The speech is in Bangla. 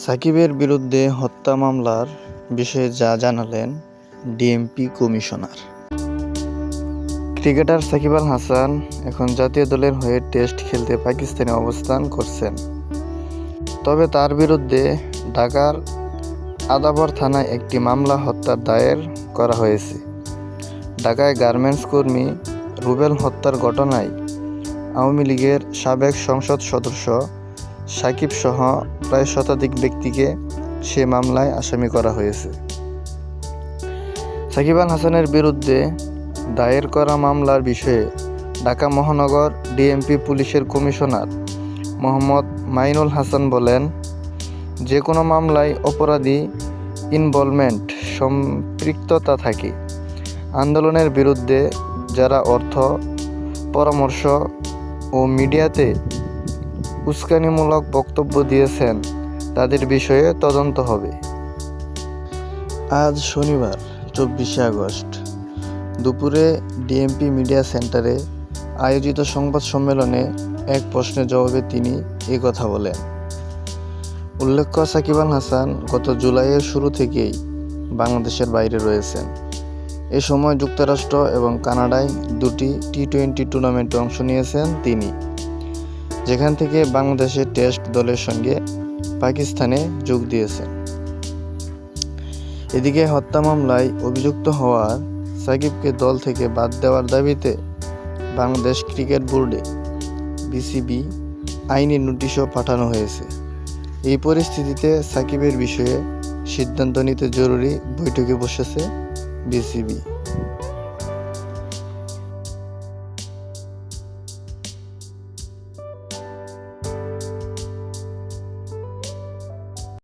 সাকিবের বিরুদ্ধে হত্যা মামলার বিষয়ে যা জানালেন DMP commissioner. Cricketer Shakib Al Hasan এখন জাতীয় দলের হয়ে টেস্ট খেলতে পাকিস্তানে অবস্থান করছেন। তবে তার বিরুদ্ধে ঢাকার আদাবর থানায় একটি মামলা হত্যার দায়ের করা হয়েছে। ঢাকায় গার্মেন্টস কর্মী রুবেল হত্যার ঘটনায় আওয়ামী লীগের সাবেক সংসদ সদস্য সাকিব সহ প্রায় শতাধিক ব্যক্তিকে সে মামলায় আসামি করা হয়েছে। সাকিব আল হাসানের বিরুদ্ধে দায়ের করা মামলার বিষয়ে ঢাকা মহানগর ডিএমপি পুলিশের কমিশনার মোহাম্মদ মাইনুল হাসান বলেন, যে কোনো মামলায় অপরাধী ইনভলভমেন্ট সম্পৃক্ততা থাকে। আন্দোলনের বিরুদ্ধে যারা অর্থ, পরামর্শ ও মিডিয়াতে উস্কানিমূলক বক্তব্য দিয়েছেন তাদের বিষয়ে তদন্ত হবে। আজ শনিবার 24শে আগস্ট দুপুরে ডিএমপি মিডিয়া সেন্টারে আয়োজিত সংবাদ সম্মেলনে এক প্রশ্নের জবাবে তিনি এই কথা বলেন। উল্লেখ্য, সাকিব আল হাসান গত জুলাইয়ের শুরু থেকেই বাংলাদেশের বাইরে রয়েছেন। এ সময় যুক্তরাষ্ট্র এবং কানাডায় দুটি টি-20 টুর্নামেন্টে অংশ নিয়েছেন তিনি, যেখান থেকে বাংলাদেশের টেস্ট দলের সঙ্গে পাকিস্তানে যোগ দিয়েছেন। এদিকে হত্যা মামলায় অভিযুক্ত হওয়ার সাকিবকে দল থেকে বাদ দেওয়ার দাবিতে বাংলাদেশ ক্রিকেট বোর্ডে বিসিবি আইনি নোটিশও পাঠানো হয়েছে। এই পরিস্থিতিতে সাকিবের বিষয়ে সিদ্ধান্ত নিতে জরুরি বৈঠকে বসেছে বিসিবি।